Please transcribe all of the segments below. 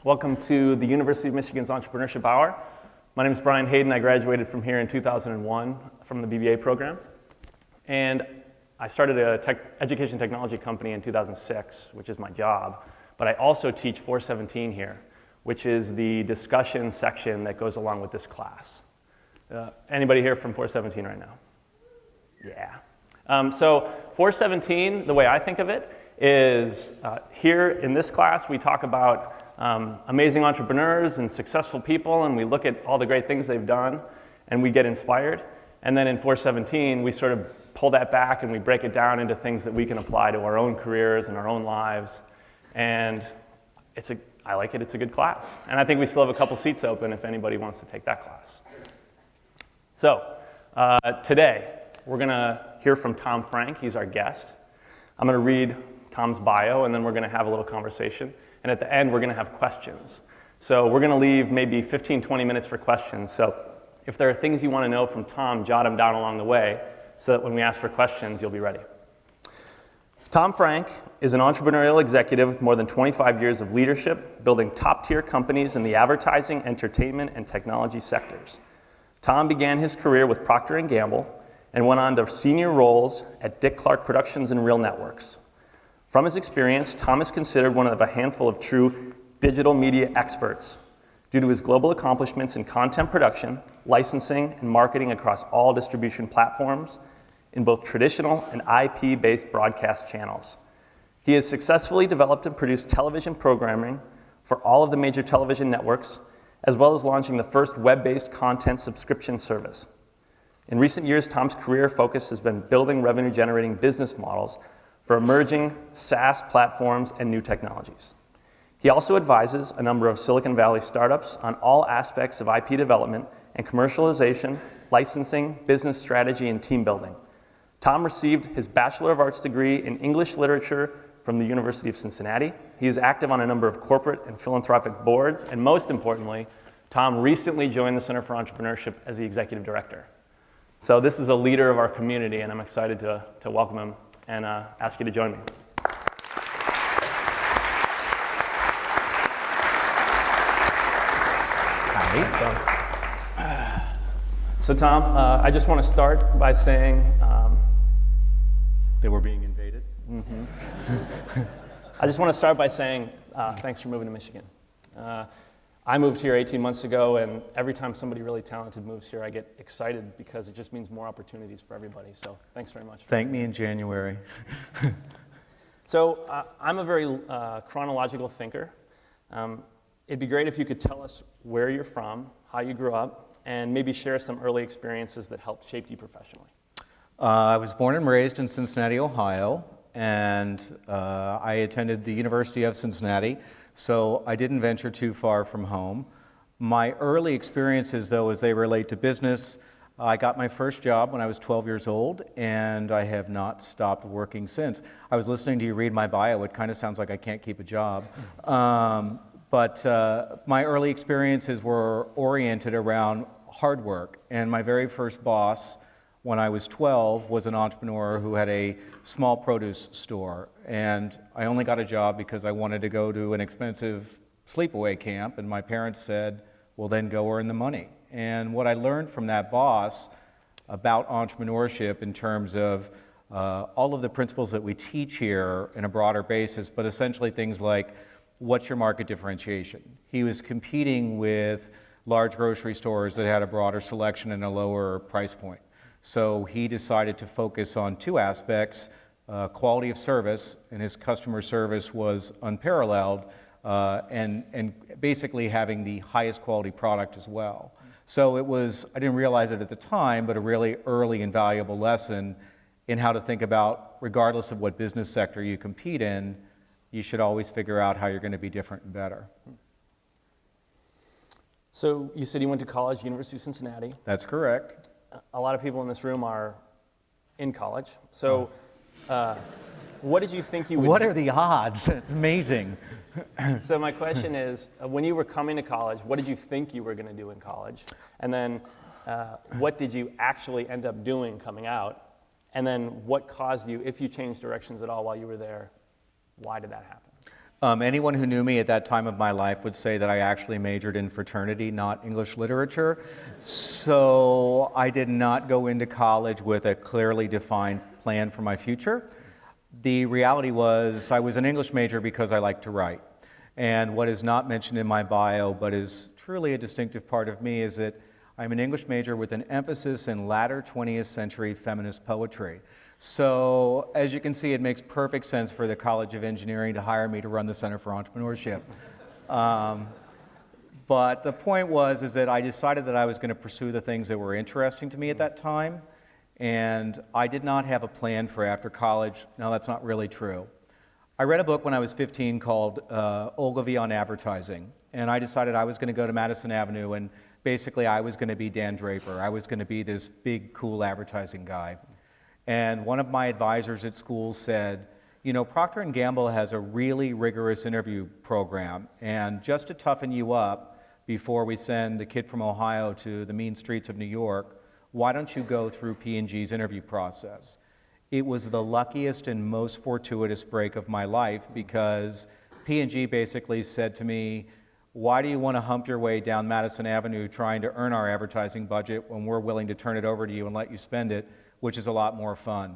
Welcome to the University of Michigan's Entrepreneurship Hour. My name is Brian Hayden. I graduated from here in 2001 from the BBA program. And I started a education technology company in 2006, which is my job. But I also teach 417 here, which is the discussion section that goes along with this class. Anybody here from 417 right now? Yeah. So 417, the way I think of it, is here in this class we talk about amazing entrepreneurs and successful people, and we look at all the great things they've done, and we get inspired. And then in 417, we sort of pull that back and we break it down into things that we can apply to our own careers and our own lives. And I like it, it's a good class. And I think we still have a couple seats open if anybody wants to take that class. So today, we're gonna hear from Tom Frank. He's our guest. I'm gonna read Tom's bio, and then we're gonna have a little conversation. And at the end, we're gonna have questions. So we're gonna leave maybe 15, 20 minutes for questions. So if there are things you wanna know from Tom, jot them down along the way so that when we ask for questions, you'll be ready. Tom Frank is an entrepreneurial executive with more than 25 years of leadership, building top-tier companies in the advertising, entertainment, and technology sectors. Tom began his career with Procter Gamble and went on to senior roles at Clark Production and RealNetworks. From his experience, Tom is considered one of a handful of true digital media experts due to his global accomplishments in content production, licensing, and marketing across all distribution platforms in both traditional and IP-based broadcast channels. He has successfully developed and produced television programming for all of the major television networks, as well as launching the first web-based content subscription service. In recent years, Tom's career focus has been building revenue-generating business models for emerging SaaS platforms and new technologies. He also advises a number of Silicon Valley startups on all aspects of IP development and commercialization, licensing, business strategy, and team building. Tom received his Bachelor of Arts degree in English Literature from the University of Cincinnati. He is active on a number of corporate and philanthropic boards, and most importantly, Tom recently joined the Center for Entrepreneurship as the executive director. So this is a leader of our community, and I'm excited to welcome him and ask you to join me. Hi. So Tom, I just want to start by saying that we're being invaded. Mm-hmm. I just want to start by saying thanks for moving to Michigan. I moved here 18 months ago, and every time somebody really talented moves here, I get excited because it just means more opportunities for everybody. So thanks very much. Thank me in January. So I'm a very chronological thinker. It'd be great if you could tell us where you're from, how you grew up, and maybe share some early experiences that helped shape you professionally. I was born and raised in Cincinnati, Ohio, and I attended the University of Cincinnati, so I didn't venture too far from home. My early experiences, though, as they relate to business, I got my first job when I was 12 years old, and I have not stopped working since. I was listening to you read my bio. It kind of sounds like I can't keep a job. But my early experiences were oriented around hard work, and my very first boss when I was 12 was an entrepreneur who had a small produce store, and I only got a job because I wanted to go to an expensive sleepaway camp, and my parents said, well, then go earn the money. And what I learned from that boss about entrepreneurship in terms of all of the principles that we teach here in a broader basis, but essentially things like, what's your market differentiation? He was competing with large grocery stores that had a broader selection and a lower price point. So he decided to focus on two aspects, quality of service, and his customer service was unparalleled, and basically having the highest quality product as well. So it was, I didn't realize it at the time, but a really early and valuable lesson in how to think about, regardless of what business sector you compete in, you should always figure out how you're going to be different and better. So you said you went to college, University of Cincinnati. That's correct. A lot of people in this room are in college. So what did you think you would do? What are the odds? It's amazing. So my question is, when you were coming to college, what did you think you were going to do in college? And then what did you actually end up doing coming out? And then what caused you, if you changed directions at all while you were there, why did that happen? Anyone who knew me at that time of my life would say that I actually majored in fraternity, not English literature. So I did not go into college with a clearly defined plan for my future. The reality was I was an English major because I like to write. And what is not mentioned in my bio, but is truly a distinctive part of me, is that I'm an English major with an emphasis in latter 20th century feminist poetry. So, as you can see, it makes perfect sense for the College of Engineering to hire me to run the Center for Entrepreneurship. But the point is that I decided that I was going to pursue the things that were interesting to me at that time, and I did not have a plan for after college. No, that's not really true. I read a book when I was 15 called Ogilvy on Advertising, and I decided I was going to go to Madison Avenue, and basically I was going to be Dan Draper. I was going to be this big, cool advertising guy. And one of my advisors at school said, you know, Procter & Gamble has a really rigorous interview program, and just to toughen you up before we send a kid from Ohio to the mean streets of New York, why don't you go through P&G's interview process? It was the luckiest and most fortuitous break of my life because P&G basically said to me, why do you want to hump your way down Madison Avenue trying to earn our advertising budget when we're willing to turn it over to you and let you spend it, which is a lot more fun.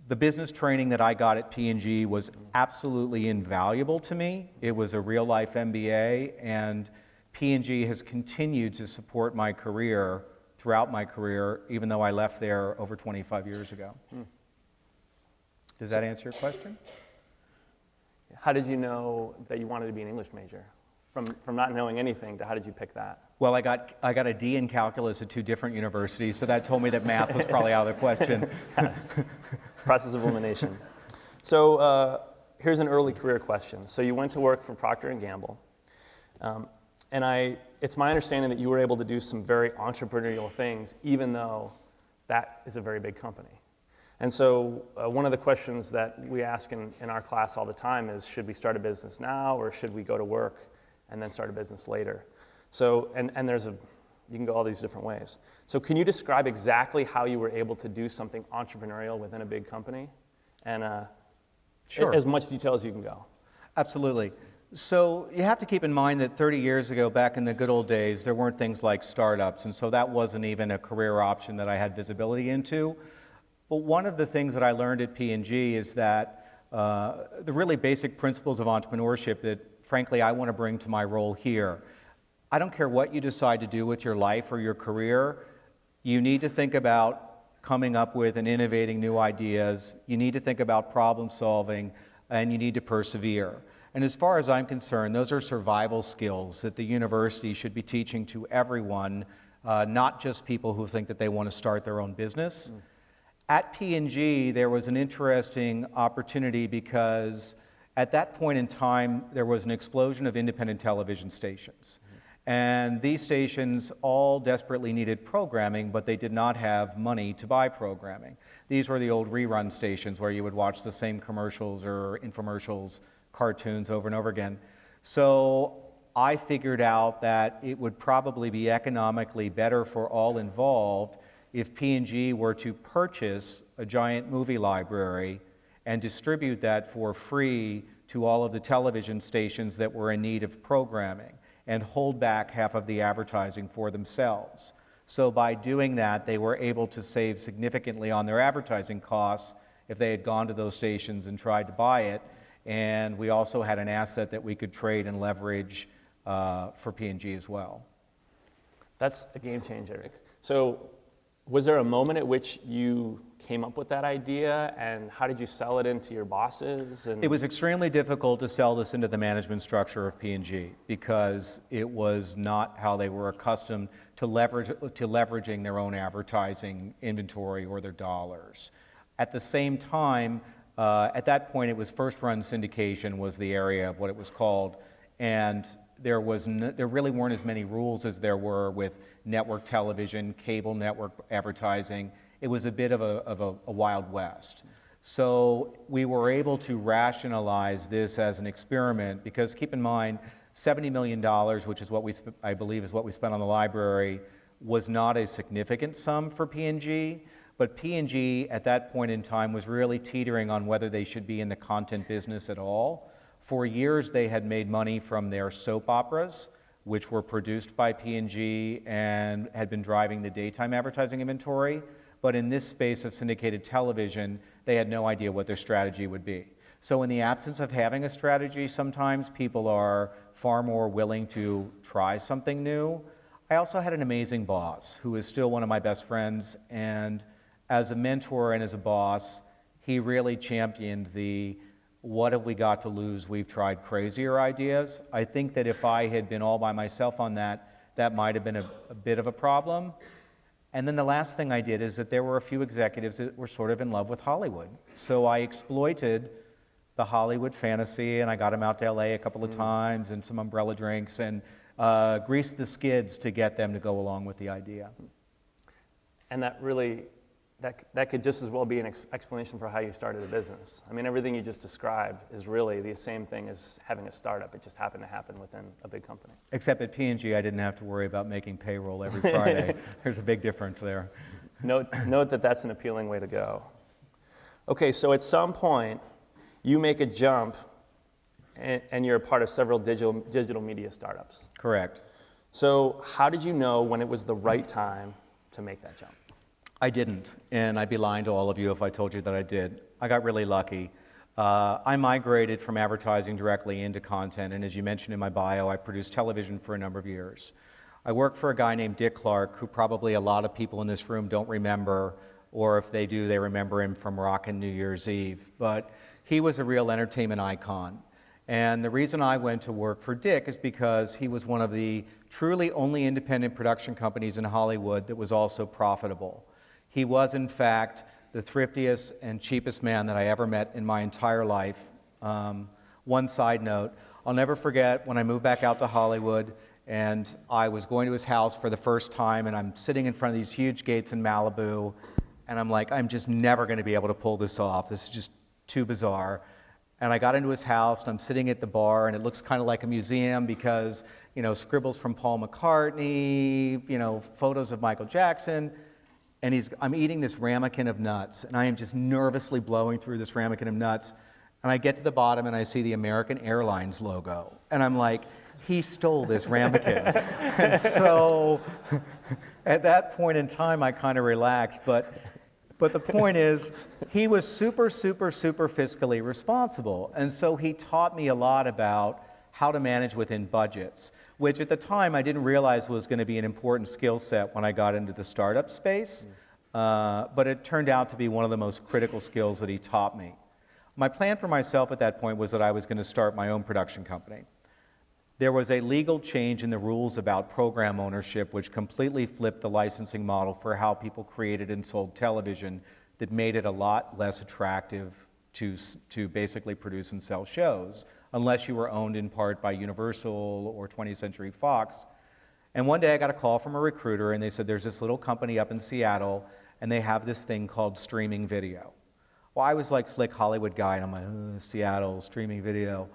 The business training that I got at P&G was absolutely invaluable to me. It was a real-life MBA, and P&G has continued to support my career throughout my career, even though I left there over 25 years ago. Does that answer your question? How did you know that you wanted to be an English major? From not knowing anything to how did you pick that? Well, I got a D in calculus at 2 different universities, so that told me that math was probably out of the question. Process of elimination. So here's an early career question. So you went to work for Procter & Gamble, and it's my understanding that you were able to do some very entrepreneurial things, even though that is a very big company. And so one of the questions that we ask in our class all the time is, should we start a business now, or should we go to work and then start a business later? So, and you can go all these different ways. So can you describe exactly how you were able to do something entrepreneurial within a big company? And Sure. As much detail as you can go. Absolutely. So you have to keep in mind that 30 years ago, back in the good old days, there weren't things like startups, and so that wasn't even a career option that I had visibility into. But one of the things that I learned at P&G is that the really basic principles of entrepreneurship that, frankly, I want to bring to my role here. I don't care what you decide to do with your life or your career, you need to think about coming up with and innovating new ideas, you need to think about problem solving, and you need to persevere. And as far as I'm concerned, those are survival skills that the university should be teaching to everyone, not just people who think that they want to start their own business. At P&G, there was an interesting opportunity because at that point in time, there was an explosion of independent television stations. And these stations all desperately needed programming, but they did not have money to buy programming. These were the old rerun stations where you would watch the same commercials or infomercials, cartoons over and over again. So I figured out that it would probably be economically better for all involved if P&G were to purchase a giant movie library and distribute that for free to all of the television stations that were in need of programming, and hold back half of the advertising for themselves. So by doing that, they were able to save significantly on their advertising costs if they had gone to those stations and tried to buy it. And we also had an asset that we could trade and leverage for P&G as well. That's a game changer. So was there a moment at which you came up with that idea, and how did you sell it into your bosses? It was extremely difficult to sell this into the management structure of P&G because it was not how they were accustomed to leveraging their own advertising inventory or their dollars. At the same time, at that point, it was first-run syndication was the area of what it was called, and there really weren't as many rules as there were with network television, cable network advertising. It was a bit of a Wild West. So we were able to rationalize this as an experiment because keep in mind, $70 million, which is what I believe is what we spent on the library, was not a significant sum for P&G, but P&G at that point in time was really teetering on whether they should be in the content business at all. For years, they had made money from their soap operas, which were produced by P&G and had been driving the daytime advertising inventory. But in this space of syndicated television, they had no idea what their strategy would be. So in the absence of having a strategy, sometimes people are far more willing to try something new. I also had an amazing boss who is still one of my best friends, and as a mentor and as a boss, he really championed the what have we got to lose, we've tried crazier ideas. I think that if I had been all by myself on that, that might have been a bit of a problem. And then the last thing I did is that there were a few executives that were sort of in love with Hollywood. So I exploited the Hollywood fantasy, and I got them out to LA a couple of times and some umbrella drinks, and greased the skids to get them to go along with the idea. And that really, that could just as well be an explanation for how you started a business. I mean, everything you just described is really the same thing as having a startup. It just happened to happen within a big company. Except at P&G, I didn't have to worry about making payroll every Friday. There's a big difference there. Note that that's an appealing way to go. Okay, so at some point, you make a jump and you're a part of several digital media startups. Correct. So how did you know when it was the right time to make that jump? I didn't, and I'd be lying to all of you if I told you that I did. I got really lucky. I migrated from advertising directly into content, and as you mentioned in my bio, I produced television for a number of years. I worked for a guy named Dick Clark, who probably a lot of people in this room don't remember, or if they do, they remember him from Rockin' New Year's Eve. But he was a real entertainment icon. And the reason I went to work for Dick is because he was one of the truly only independent production companies in Hollywood that was also profitable. He was, in fact, the thriftiest and cheapest man that I ever met in my entire life. One side note, I'll never forget when I moved back out to Hollywood and I was going to his house for the first time, and I'm sitting in front of these huge gates in Malibu, and I'm like, I'm just never going to be able to pull this off. This is just too bizarre. And I got into his house, and I'm sitting at the bar, and it looks kind of like a museum because, you know, scribbles from Paul McCartney, you know, photos of Michael Jackson. And I'm eating this ramekin of nuts, and I am just nervously blowing through this ramekin of nuts. And I get to the bottom, and I see the American Airlines logo. And I'm like, he stole this ramekin. And so at that point in time, I kind of relaxed. But the point is, he was super, super, super fiscally responsible. And so he taught me a lot about how to manage within budgets, which at the time I didn't realize was going to be an important skill set when I got into the startup space, but it turned out to be one of the most critical skills that he taught me. My plan for myself at that point was that I was going to start my own production company. There was a legal change in the rules about program ownership, which completely flipped the licensing model for how people created and sold television, that made it a lot less attractive to basically produce and sell shows, unless you were owned in part by Universal or 20th Century Fox. And one day I got a call from a recruiter, and they said, there's this little company up in Seattle, and they have this thing called streaming video. Well, I was like slick Hollywood guy, and I'm like, Seattle, streaming video.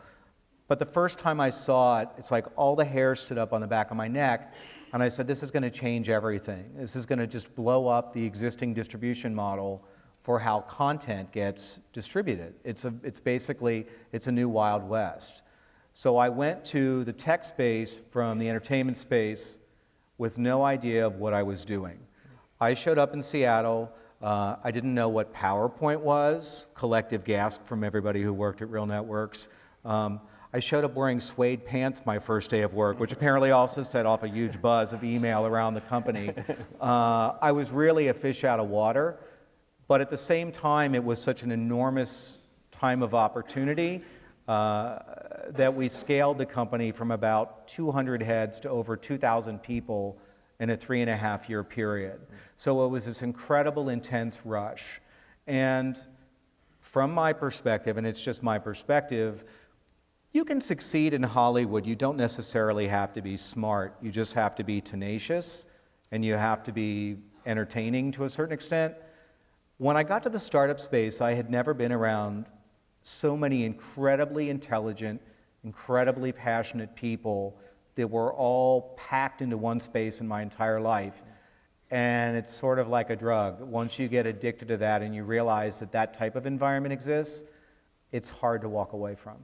But the first time I saw it, it's like all the hair stood up on the back of my neck, and I said, this is going to change everything. This is going to just blow up the existing distribution model for how content gets distributed. It's a new Wild West. So I went to the tech space from the entertainment space with no idea of what I was doing. I showed up in Seattle. I didn't know what PowerPoint was, collective gasp from everybody who worked at RealNetworks. I showed up wearing suede pants my first day of work, which apparently also set off a huge buzz of email around the company. I was really a fish out of water. But at the same time, it was such an enormous time of opportunity that we scaled the company from about 200 heads to over 2,000 people in a 3.5-year period. So it was this incredible, intense rush. And from my perspective, and it's just my perspective, you can succeed in Hollywood. You don't necessarily have to be smart. You just have to be tenacious, and you have to be entertaining to a certain extent. When I got to the startup space, I had never been around so many incredibly intelligent, incredibly passionate people that were all packed into one space in my entire life. And it's sort of like a drug. Once you get addicted to that and you realize that that type of environment exists, it's hard to walk away from.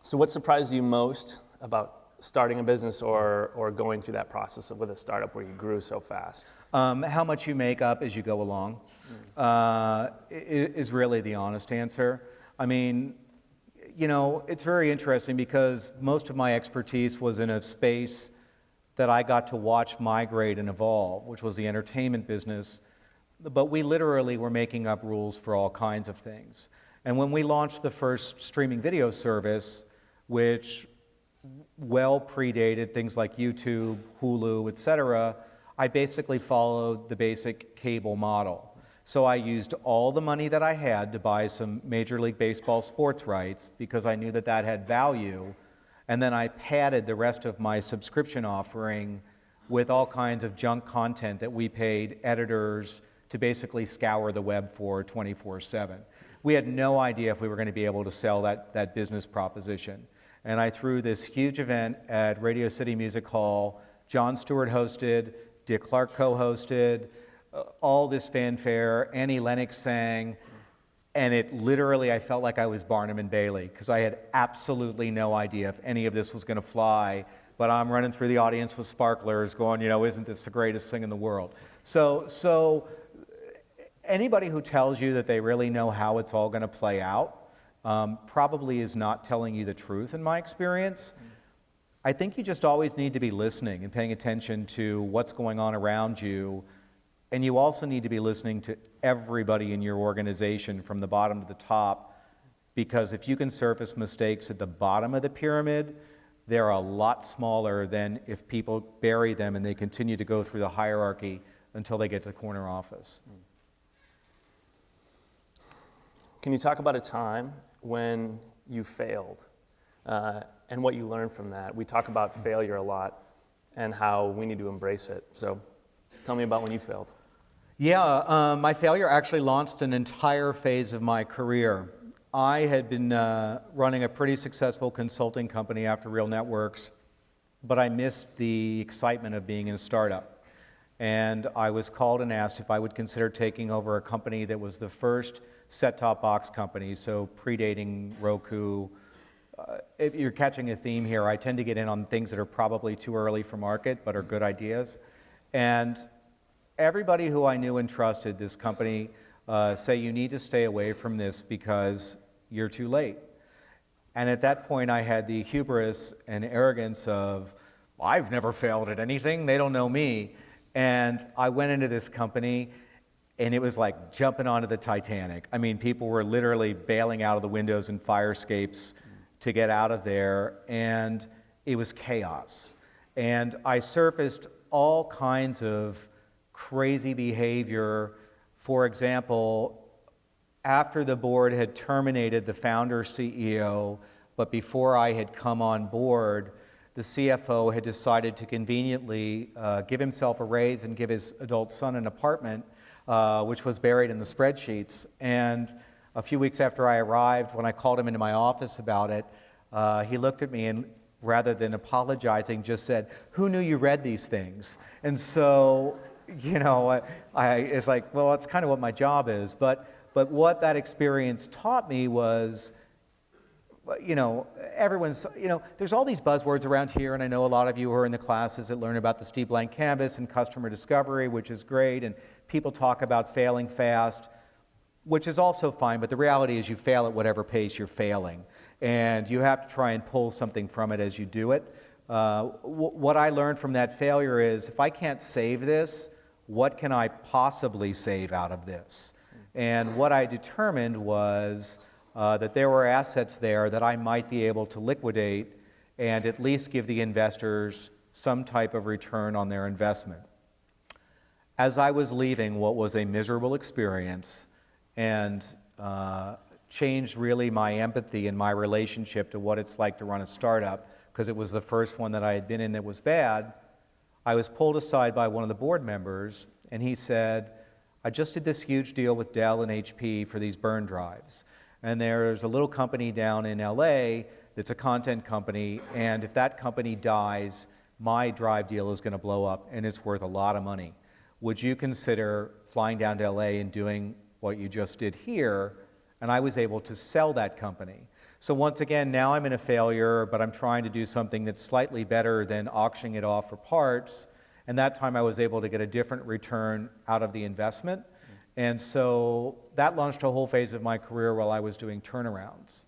So what surprised you most about starting a business or going through that process with a startup where you grew so fast? How much you make up as you go along is really the honest answer. I mean, you know, it's very interesting because most of my expertise was in a space that I got to watch migrate and evolve, which was the entertainment business. But we literally were making up rules for all kinds of things. And when we launched the first streaming video service, which well predated things like YouTube, Hulu, et cetera, I basically followed the basic cable model. So I used all the money that I had to buy some Major League Baseball sports rights because I knew that that had value. And then I padded the rest of my subscription offering with all kinds of junk content that we paid editors to basically scour the web for 24/7. We had no idea if we were going to be able to sell that business proposition. And I threw this huge event at Radio City Music Hall. Jon Stewart hosted, Dick Clark co-hosted, all this fanfare. Annie Lennox sang, and it literally, I felt like I was Barnum and Bailey because I had absolutely no idea if any of this was going to fly. But I'm running through the audience with sparklers going, you know, isn't this the greatest thing in the world? So anybody who tells you that they really know how it's all going to play out probably is not telling you the truth in my experience. I think you just always need to be listening and paying attention to what's going on around you. And you also need to be listening to everybody in your organization from the bottom to the top, because if you can surface mistakes at the bottom of the pyramid, they're a lot smaller than if people bury them and they continue to go through the hierarchy until they get to the corner office. Can you talk about a time when you failed and what you learned from that? We talk about failure a lot and how we need to embrace it. So tell me about when you failed. Yeah, my failure actually launched an entire phase of my career. I had been running a pretty successful consulting company after RealNetworks, but I missed the excitement of being in a startup. And I was called and asked if I would consider taking over a company that was the first set-top box company, so predating Roku. If you're catching a theme here, I tend to get in on things that are probably too early for market, but are good ideas. And everybody who I knew and trusted this company say you need to stay away from this because you're too late. And at that point I had the hubris and arrogance of, I've never failed at anything, they don't know me. And I went into this company and it was like jumping onto the Titanic. I mean, people were literally bailing out of the windows and fire escapes to get out of there, and it was chaos. And I surfaced all kinds of crazy behavior. For example, after the board had terminated the founder CEO, but before I had come on board, the CFO had decided to conveniently give himself a raise and give his adult son an apartment, which was buried in the spreadsheets. And a few weeks after I arrived, when I called him into my office about it, he looked at me and rather than apologizing, just said, "Who knew you read these things?" And so, you know, it's like, well, that's kind of what my job is. But what that experience taught me was, you know, there's all these buzzwords around here, and I know a lot of you who are in the classes that learn about the Steve Blank Canvas and customer discovery, which is great, and people talk about failing fast, which is also fine, but the reality is you fail at whatever pace you're failing, and you have to try and pull something from it as you do it. What I learned from that failure is, if I can't save this, what can I possibly save out of this? And what I determined was that there were assets there that I might be able to liquidate and at least give the investors some type of return on their investment. As I was leaving what was a miserable experience and changed really my empathy and my relationship to what it's like to run a startup, because it was the first one that I had been in that was bad, I was pulled aside by one of the board members, and he said, "I just did this huge deal with Dell and HP for these burn drives. And there's a little company down in LA that's a content company, and if that company dies, my drive deal is going to blow up, and it's worth a lot of money. Would you consider flying down to LA and doing what you just did here?" And I was able to sell that company. So once again, now I'm in a failure, but I'm trying to do something that's slightly better than auctioning it off for parts. And that time I was able to get a different return out of the investment. And so that launched a whole phase of my career while I was doing turnarounds.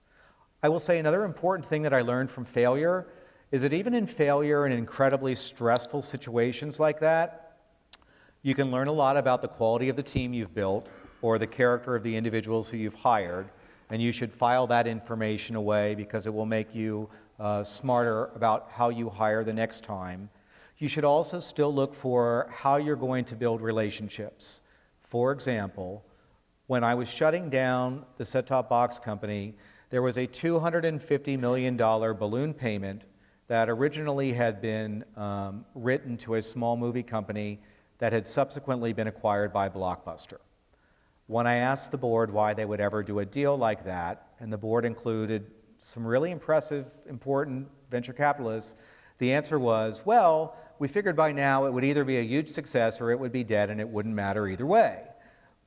I will say another important thing that I learned from failure is that even in failure and incredibly stressful situations like that, you can learn a lot about the quality of the team you've built or the character of the individuals who you've hired, and you should file that information away because it will make you smarter about how you hire the next time. You should also still look for how you're going to build relationships. For example, when I was shutting down the set-top box company, there was a $250 million balloon payment that originally had been written to a small movie company that had subsequently been acquired by Blockbuster. When I asked the board why they would ever do a deal like that, and the board included some really impressive, important venture capitalists, the answer was, well, we figured by now it would either be a huge success or it would be dead and it wouldn't matter either way.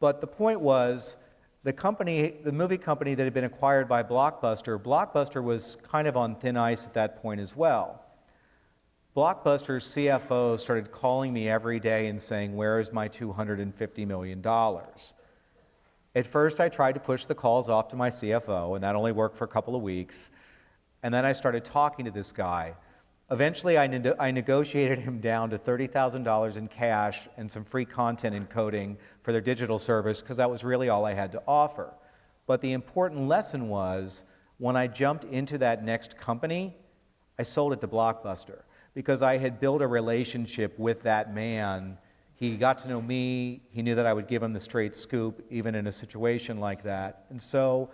But the point was, the movie company that had been acquired by Blockbuster was kind of on thin ice at that point as well. Blockbuster's CFO started calling me every day and saying, where is my $250 million? At first, I tried to push the calls off to my CFO, and that only worked for a couple of weeks. And then I started talking to this guy. Eventually, I negotiated him down to $30,000 in cash and some free content encoding for their digital service, because that was really all I had to offer. But the important lesson was, when I jumped into that next company, I sold it to Blockbuster, because I had built a relationship with that man. He got to know me. He knew that I would give him the straight scoop, even in a situation like that. And so,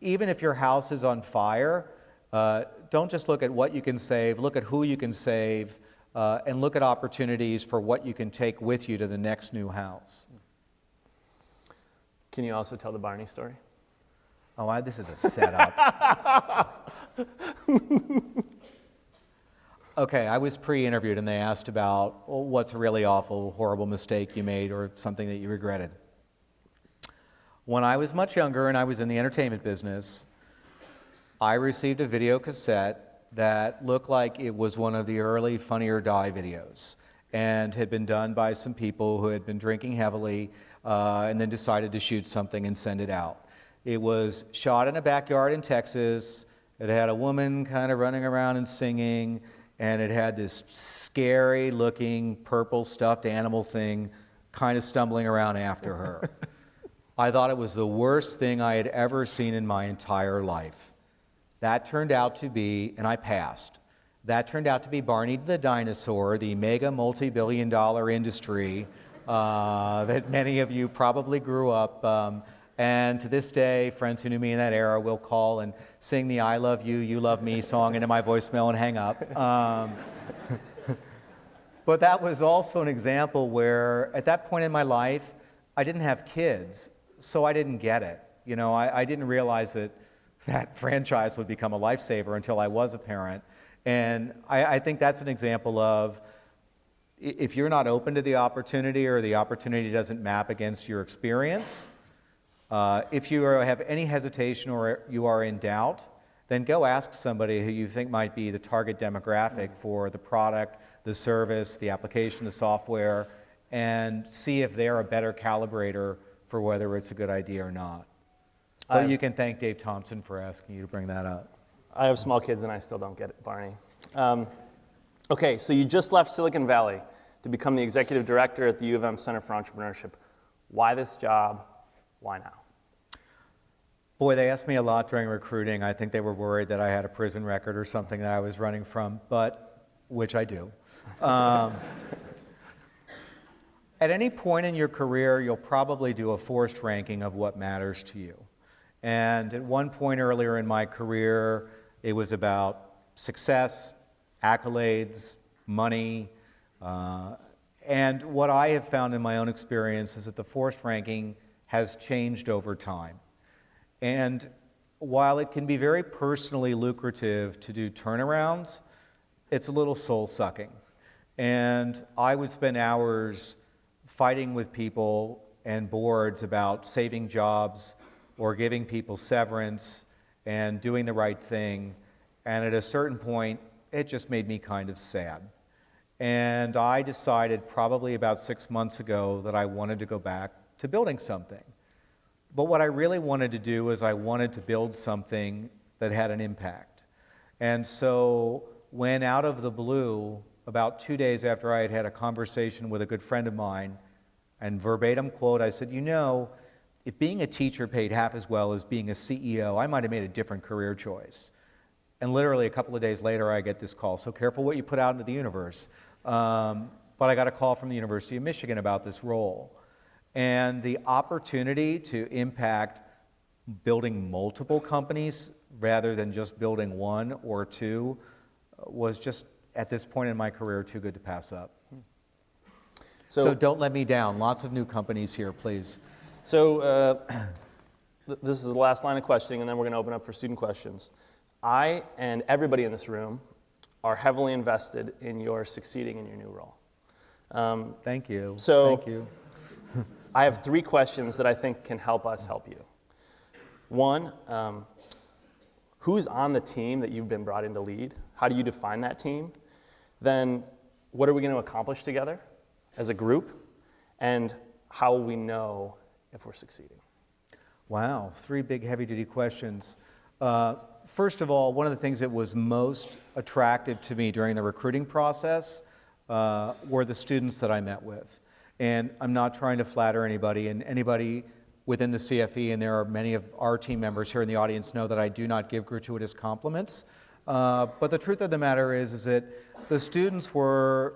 even if your house is on fire, don't just look at what you can save, look at who you can save, and look at opportunities for what you can take with you to the next new house. Can you also tell the Barney story? Oh, this is a setup. Okay, I was pre-interviewed and they asked about, well, what's a really awful, horrible mistake you made or something that you regretted. When I was much younger and I was in the entertainment business, I received a video cassette that looked like it was one of the early Funny or Die videos and had been done by some people who had been drinking heavily and then decided to shoot something and send it out. It was shot in a backyard in Texas. It had a woman kind of running around and singing, and it had this scary looking purple stuffed animal thing kind of stumbling around after her. I thought it was the worst thing I had ever seen in my entire life. That turned out to be, and I passed, that turned out to be Barney the dinosaur, the mega multi-billion-dollar industry that many of you probably grew up. And to this day, friends who knew me in that era will call and sing the I Love You, You Love Me song into my voicemail and hang up. But that was also an example where, at that point in my life, I didn't have kids, so I didn't get it. You know, I didn't realize that that franchise would become a lifesaver until I was a parent. And I think that's an example of, if you're not open to the opportunity or the opportunity doesn't map against your experience, if you have any hesitation or you are in doubt, then go ask somebody who you think might be the target demographic for the product, the service, the application, the software, and see if they're a better calibrator for whether it's a good idea or not. But you can thank Dave Thompson for asking you to bring that up. I have small kids and I still don't get it, Barney. Okay, so you just left Silicon Valley to become the executive director at the U of M Center for Entrepreneurship. Why this job? Why now? Boy, they asked me a lot during recruiting. I think they were worried that I had a prison record or something that I was running from, which I do. At any point in your career, you'll probably do a forced ranking of what matters to you. And at one point earlier in my career, it was about success, accolades, money. And what I have found in my own experience is that the forced ranking has changed over time. And while it can be very personally lucrative to do turnarounds, it's a little soul-sucking. And I would spend hours fighting with people and boards about saving jobs or giving people severance, and doing the right thing. And at a certain point, it just made me kind of sad. And I decided probably about 6 months ago that I wanted to go back to building something. But what I really wanted to do is I wanted to build something that had an impact. And so when out of the blue, about 2 days after I had had a conversation with a good friend of mine, and verbatim quote, I said, if being a teacher paid half as well as being a CEO, I might have made a different career choice. And literally a couple of days later, I get this call. So careful what you put out into the universe. But I got a call from the University of Michigan about this role. And the opportunity to impact building multiple companies rather than just building one or two was just, at this point in my career, too good to pass up. So don't let me down. Lots of new companies here, please. So this is the last line of questioning, and then we're going to open up for student questions. I and everybody in this room are heavily invested in your succeeding in your new role. Thank you. So Thank you. I have 3 questions that I think can help us help you. One, who's on the team that you've been brought in to lead? How do you define that team? Then what are we going to accomplish together as a group? And how will we know if we're succeeding? Wow, 3 big heavy-duty questions. First of all, one of the things that was most attractive to me during the recruiting process were the students that I met with. And I'm not trying to flatter anybody, and anybody within the CFE, and there are many of our team members here in the audience, know that I do not give gratuitous compliments. But the truth of the matter is that the students were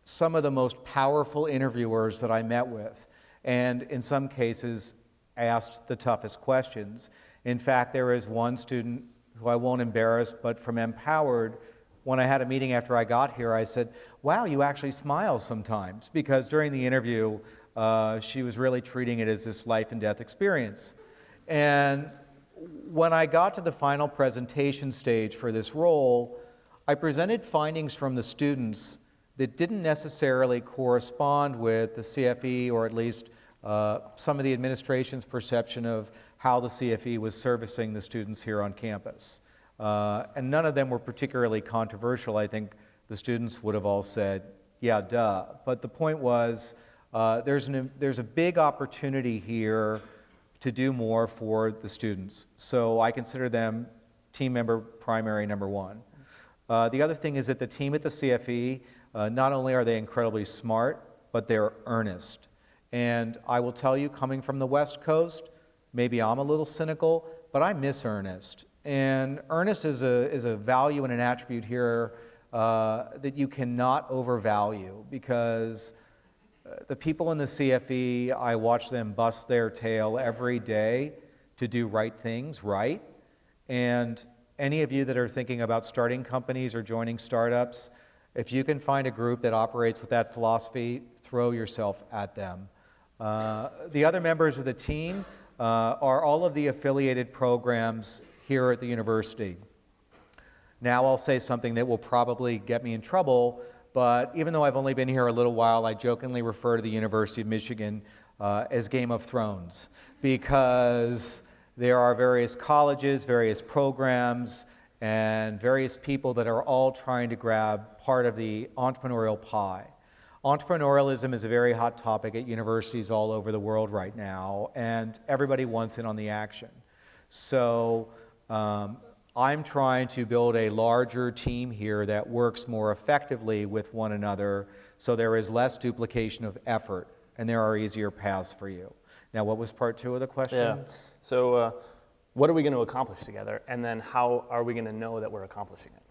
some of the most powerful interviewers that I met with, and in some cases asked the toughest questions. In fact, there is one student who I won't embarrass, but from Empowered, when I had a meeting after I got here, I said, wow, you actually smile sometimes, because during the interview, she was really treating it as this life and death experience. And when I got to the final presentation stage for this role, I presented findings from the students that didn't necessarily correspond with the CFE, or at least some of the administration's perception of how the CFE was servicing the students here on campus. And none of them were particularly controversial. I think the students would have all said, yeah, duh. But the point was, there's a big opportunity here to do more for the students. So I consider them team member primary number 1. The other thing is that the team at the CFE, not only are they incredibly smart, but they're earnest. And I will tell you, coming from the West Coast, maybe I'm a little cynical, but I miss earnest. And earnest is a value and an attribute here that you cannot overvalue, because the people in the CFE, I watch them bust their tail every day to do right things right. And any of you that are thinking about starting companies or joining startups, if you can find a group that operates with that philosophy, throw yourself at them. The other members of the team are all of the affiliated programs here at the university. Now I'll say something that will probably get me in trouble, but even though I've only been here a little while, I jokingly refer to the University of Michigan as Game of Thrones, because there are various colleges, various programs, and various people that are all trying to grab part of the entrepreneurial pie. Entrepreneurialism is a very hot topic at universities all over the world right now, and everybody wants in on the action. So I'm trying to build a larger team here that works more effectively with one another, so there is less duplication of effort and there are easier paths for you. Now, what was part 2 of the question? Yeah. So what are we going to accomplish together, and then how are we going to know that we're accomplishing it?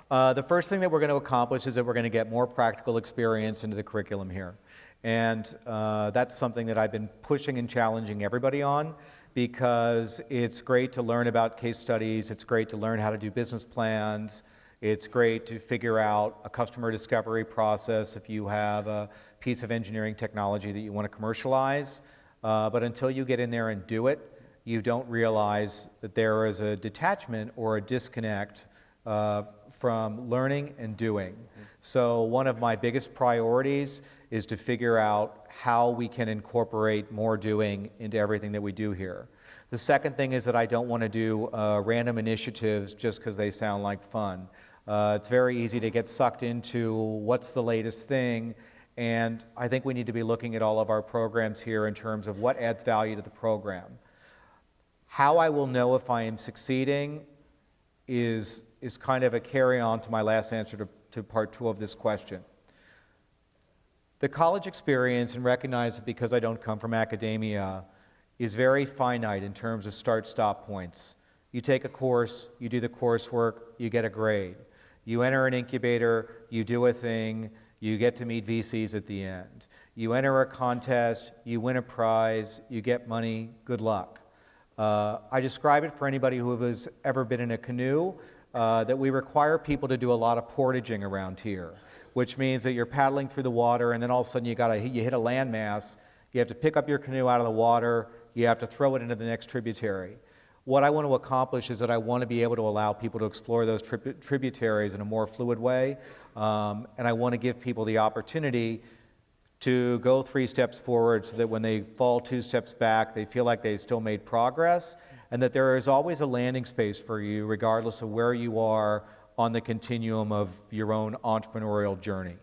The first thing that we're going to accomplish is that we're going to get more practical experience into the curriculum here. And that's something that I've been pushing and challenging everybody on, because it's great to learn about case studies, it's great to learn how to do business plans, it's great to figure out a customer discovery process if you have a piece of engineering technology that you want to commercialize. But until you get in there and do it, you don't realize that there is a detachment or a disconnect from learning and doing. So one of my biggest priorities is to figure out how we can incorporate more doing into everything that we do here. The second thing is that I don't want to do random initiatives just because they sound like fun. It's very easy to get sucked into what's the latest thing, and I think we need to be looking at all of our programs here in terms of what adds value to the program. How I will know if I am succeeding is kind of a carry-on to my last answer to part 2 of this question. The college experience, and recognize that because I don't come from academia, is very finite in terms of start-stop points. You take a course, you do the coursework, you get a grade. You enter an incubator, you do a thing, you get to meet VCs at the end. You enter a contest, you win a prize, you get money, good luck. I describe it for anybody who has ever been in a canoe, that we require people to do a lot of portaging around here, which means that you're paddling through the water and then all of a sudden you hit a landmass, you have to pick up your canoe out of the water, you have to throw it into the next tributary. What I want to accomplish is that I want to be able to allow people to explore those tributaries in a more fluid way, and I want to give people the opportunity to go 3 steps forward so that when they fall 2 steps back, they feel like they've still made progress, and that there is always a landing space for you regardless of where you are on the continuum of your own entrepreneurial journey.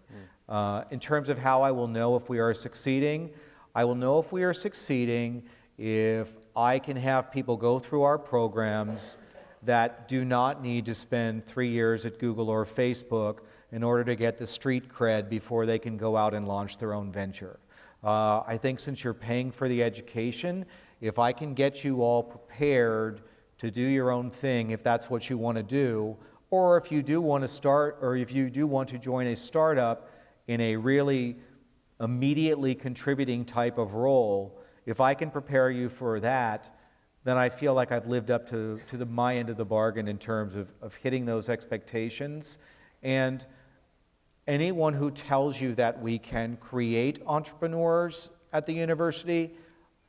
In terms of how I will know if we are succeeding, I will know if we are succeeding if I can have people go through our programs that do not need to spend 3 years at Google or Facebook in order to get the street cred before they can go out and launch their own venture. I think since you're paying for the education, if I can get you all prepared to do your own thing, if that's what you want to do, or if you do want to start, or if you do want to join a startup in a really immediately contributing type of role, if I can prepare you for that, then I feel like I've lived up to my end of the bargain in terms of hitting those expectations. And anyone who tells you that we can create entrepreneurs at the university,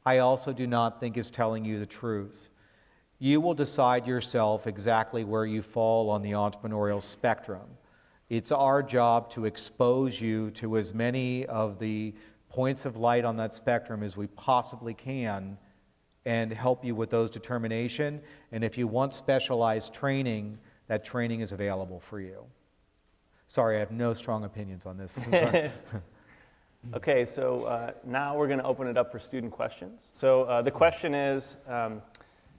I also do not think is telling you the truth. You will decide yourself exactly where you fall on the entrepreneurial spectrum. It's our job to expose you to as many of the points of light on that spectrum as we possibly can and help you with those determination. And if you want specialized training, that training is available for you. Sorry, I have no strong opinions on this. Okay, so now we're going to open it up for student questions. So the question is,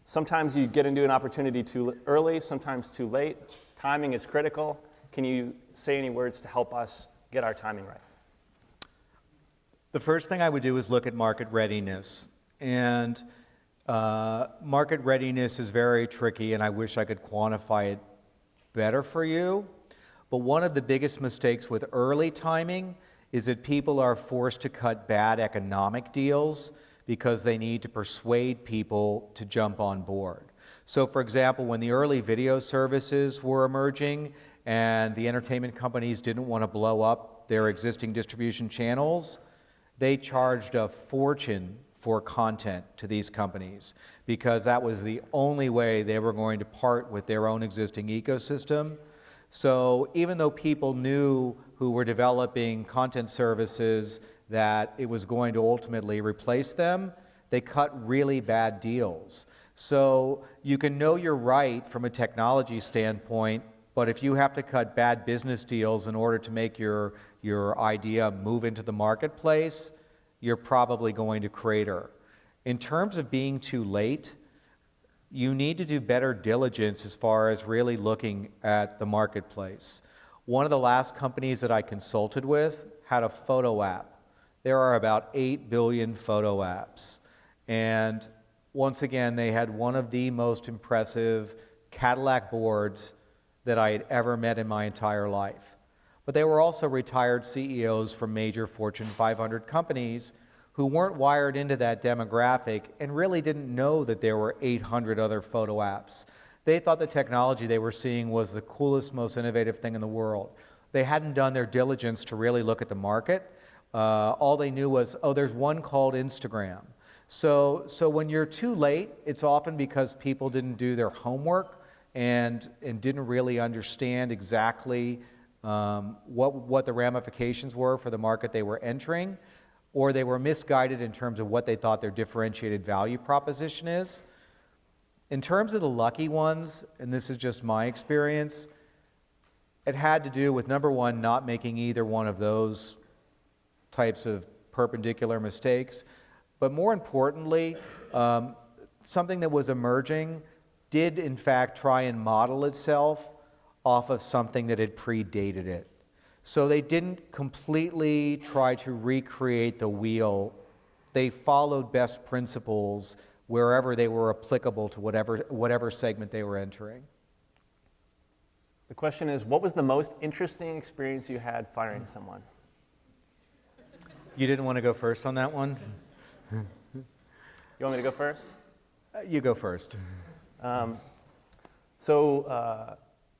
sometimes you get into an opportunity too early, sometimes too late. Timing is critical. Can you say any words to help us get our timing right? The first thing I would do is look at market readiness. And market readiness is very tricky, and I wish I could quantify it better for you. But one of the biggest mistakes with early timing is that people are forced to cut bad economic deals because they need to persuade people to jump on board. So for example, when the early video services were emerging and the entertainment companies didn't want to blow up their existing distribution channels, they charged a fortune for content to these companies because that was the only way they were going to part with their own existing ecosystem. So even though people knew who were developing content services that it was going to ultimately replace them, they cut really bad deals. So you can know you're right from a technology standpoint, but if you have to cut bad business deals in order to make your idea move into the marketplace, you're probably going to crater. In terms of being too late, you need to do better diligence as far as really looking at the marketplace. One of the last companies that I consulted with had a photo app. There are about 8 billion photo apps. And once again, they had one of the most impressive Cadillac boards that I had ever met in my entire life. But they were also retired CEOs from major Fortune 500 companies who weren't wired into that demographic and really didn't know that there were 800 other photo apps. They thought the technology they were seeing was the coolest, most innovative thing in the world. They hadn't done their diligence to really look at the market. All they knew was, oh, there's one called Instagram. So when you're too late, it's often because people didn't do their homework and didn't really understand exactly what the ramifications were for the market they were entering. or they were misguided in terms of what they thought their differentiated value proposition is. In terms of the lucky ones, and this is just my experience, it had to do with, number one, not making either one of those types of perpendicular mistakes, but more importantly, something that was emerging did in fact try and model itself off of something that had predated it. So they didn't completely try to recreate the wheel. They followed best principles wherever they were applicable to whatever segment they were entering. The question is, what was the most interesting experience you had firing someone? You didn't want to go first on that one? You want me to go first? You go first.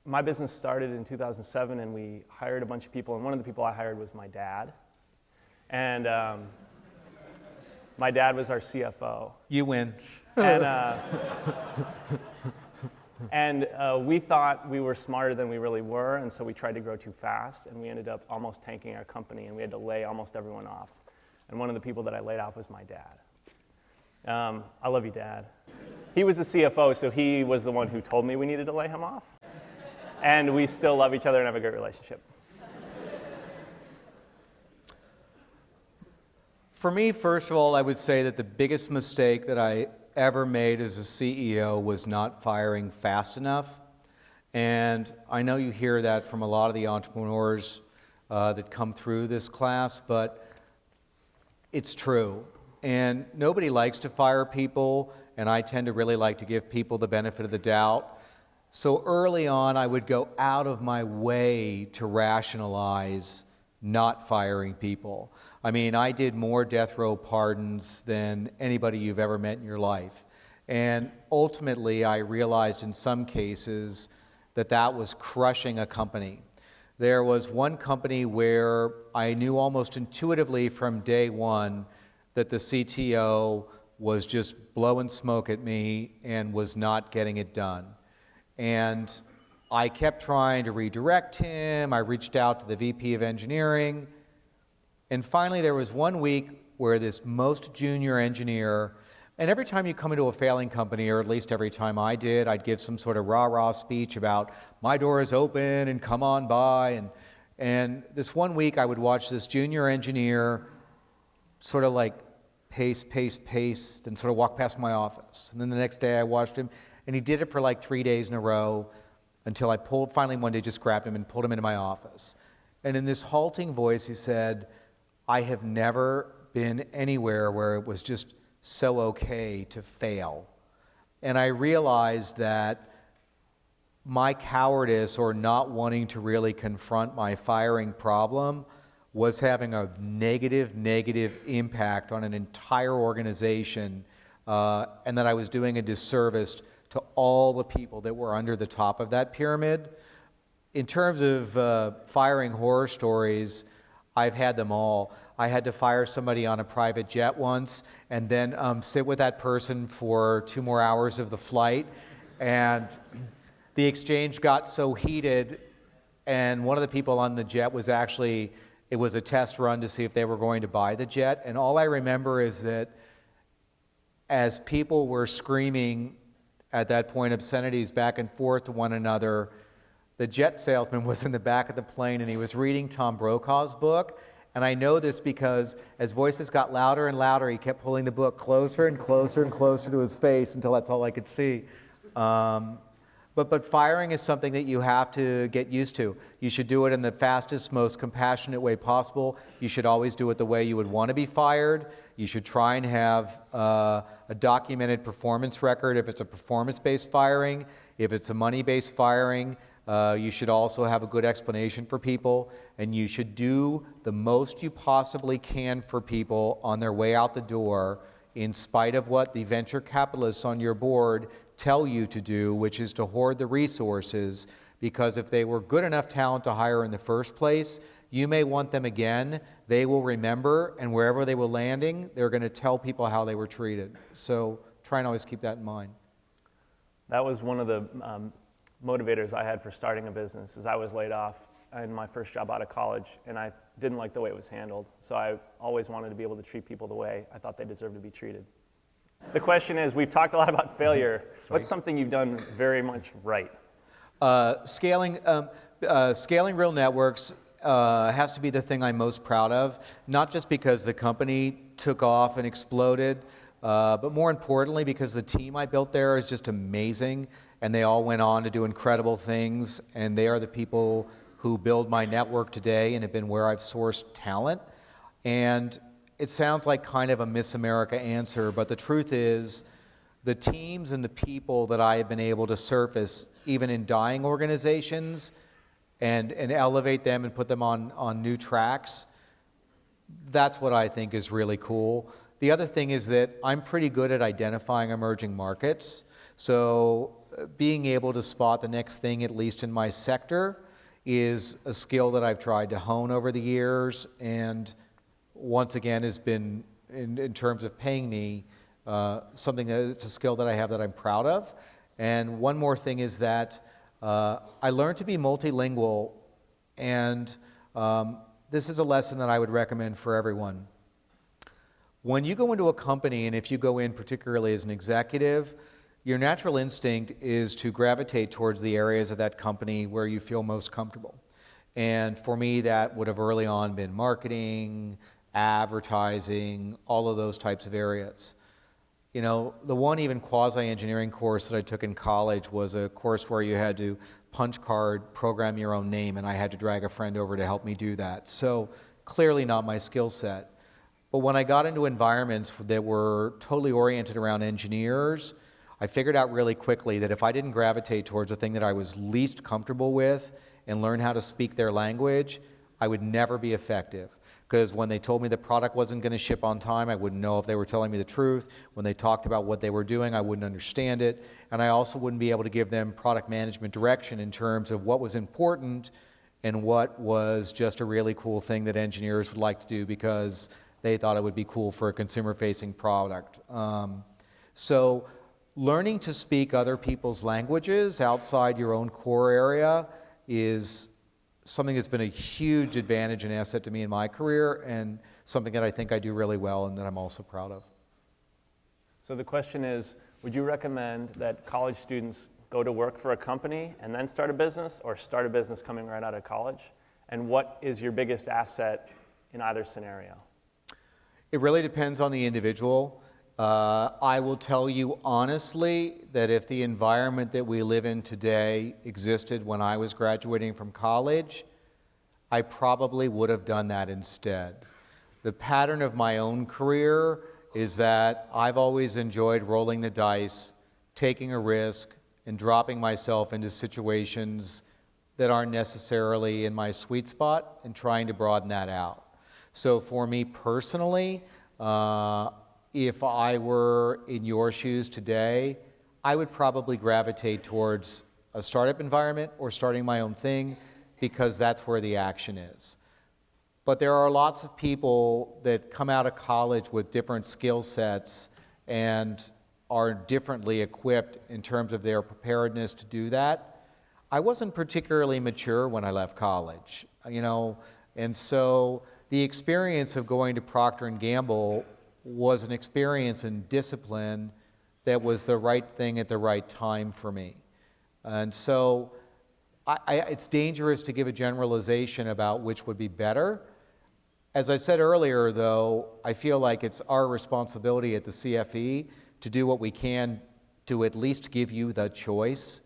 My business started in 2007, and we hired a bunch of people, and one of the people I hired was my dad. And my dad was our CFO. You win. And we thought we were smarter than we really were, and so we tried to grow too fast, and we ended up almost tanking our company, and we had to lay almost everyone off. And one of the people that I laid off was my dad. I love you, Dad. He was the CFO, so he was the one who told me we needed to lay him off. And we still love each other and have a great relationship. For me, first of all, I would say that the biggest mistake that I ever made as a CEO was not firing fast enough. And I know you hear that from a lot of the entrepreneurs that come through this class, but it's true. And nobody likes to fire people, and I tend to really like to give people the benefit of the doubt. So early on, I would go out of my way to rationalize not firing people. I mean, I did more death row pardons than anybody you've ever met in your life. And ultimately, I realized in some cases that that was crushing a company. There was one company where I knew almost intuitively from day one that the CTO was just blowing smoke at me and was not getting it done. And I kept trying to redirect him. I reached out to the VP of engineering. And finally, there was one week where this most junior engineer, and every time you come into a failing company, or at least every time I did, I'd give some sort of rah-rah speech about my door is open and come on by. And this one week, I would watch this junior engineer sort of like pace, then sort of walk past my office. And then the next day, I watched him, and he did it for like 3 days in a row until I finally one day just grabbed him and pulled him into my office. And in this halting voice, he said, I have never been anywhere where it was just so okay to fail. And I realized that my cowardice or not wanting to really confront my firing problem was having a negative impact on an entire organization, and that I was doing a disservice to all the people that were under the top of that pyramid. In terms of firing horror stories, I've had them all. I had to fire somebody on a private jet once and then sit with that person for 2 more hours of the flight. And the exchange got so heated, and one of the people on the jet was actually, it was a test run to see if they were going to buy the jet. And all I remember is that as people were screaming at that point obscenities back and forth to one another, the jet salesman was in the back of the plane and he was reading Tom Brokaw's book. And I know this because as voices got louder and louder, he kept pulling the book closer and closer and closer to his face until that's all I could see. But firing is something that you have to get used to. You should do it in the fastest, most compassionate way possible. You should always do it the way you would want to be fired. You should try and have a documented performance record if it's a performance-based firing. If it's a money-based firing, you should also have a good explanation for people, and you should do the most you possibly can for people on their way out the door, in spite of what the venture capitalists on your board tell you to do, which is to hoard the resources, because if they were good enough talent to hire in the first place, you may want them again. They will remember, and wherever they were landing, they're going to tell people how they were treated. So try and always keep that in mind. That was one of the motivators I had for starting a business, is I was laid off in my first job out of college, and I didn't like the way it was handled. So I always wanted to be able to treat people the way I thought they deserved to be treated. The question is, we've talked a lot about failure. What's something you've done very much right? Scaling RealNetworks has to be the thing I'm most proud of, not just because the company took off and exploded, but more importantly because the team I built there is just amazing, and they all went on to do incredible things, and they are the people who build my network today and have been where I've sourced talent. And it sounds like kind of a Miss America answer, but the truth is the teams and the people that I have been able to surface, even in dying organizations, and elevate them and put them on new tracks, that's what I think is really cool. The other thing is that I'm pretty good at identifying emerging markets. So being able to spot the next thing, at least in my sector, is a skill that I've tried to hone over the years, and once again has been, in terms of paying me, something that it's a skill that I have that I'm proud of. And one more thing is that I learned to be multilingual, and this is a lesson that I would recommend for everyone. When you go into a company, and if you go in particularly as an executive, your natural instinct is to gravitate towards the areas of that company where you feel most comfortable. And for me, that would have early on been marketing, advertising, all of those types of areas. You know, the one even quasi-engineering course that I took in college was a course where you had to punch card, program your own name, and I had to drag a friend over to help me do that. So clearly not my skill set. But when I got into environments that were totally oriented around engineers, I figured out really quickly that if I didn't gravitate towards the thing that I was least comfortable with and learn how to speak their language, I would never be effective. Because when they told me the product wasn't going to ship on time, I wouldn't know if they were telling me the truth. When they talked about what they were doing, I wouldn't understand it. And I also wouldn't be able to give them product management direction in terms of what was important and what was just a really cool thing that engineers would like to do because they thought it would be cool for a consumer-facing product. So learning to speak other people's languages outside your own core area is something that's been a huge advantage and asset to me in my career, and something that I think I do really well and that I'm also proud of. So the question is, would you recommend that college students go to work for a company and then start a business, or start a business coming right out of college? And what is your biggest asset in either scenario? It really depends on the individual. I will tell you honestly that if the environment that we live in today existed when I was graduating from college, I probably would have done that instead. The pattern of my own career is that I've always enjoyed rolling the dice, taking a risk, and dropping myself into situations that aren't necessarily in my sweet spot and trying to broaden that out. So for me personally, if I were in your shoes today, I would probably gravitate towards a startup environment or starting my own thing, because that's where the action is. But there are lots of people that come out of college with different skill sets and are differently equipped in terms of their preparedness to do that. I wasn't particularly mature when I left college, and so the experience of going to Procter Gamble was an experience in discipline that was the right thing at the right time for me. And so it's dangerous to give a generalization about which would be better. As I said earlier, though, I feel like it's our responsibility at the CFE to do what we can to at least give you the choice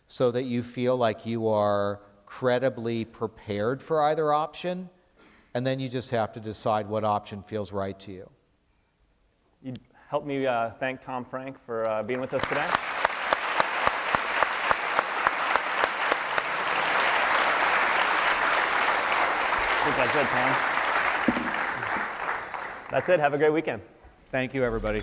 so that you feel like you are credibly prepared for either option, and then you just have to decide what option feels right to you. You'd help me thank Tom Frank for being with us today. I think that's it, Tom. That's it. Have a great weekend. Thank you, everybody.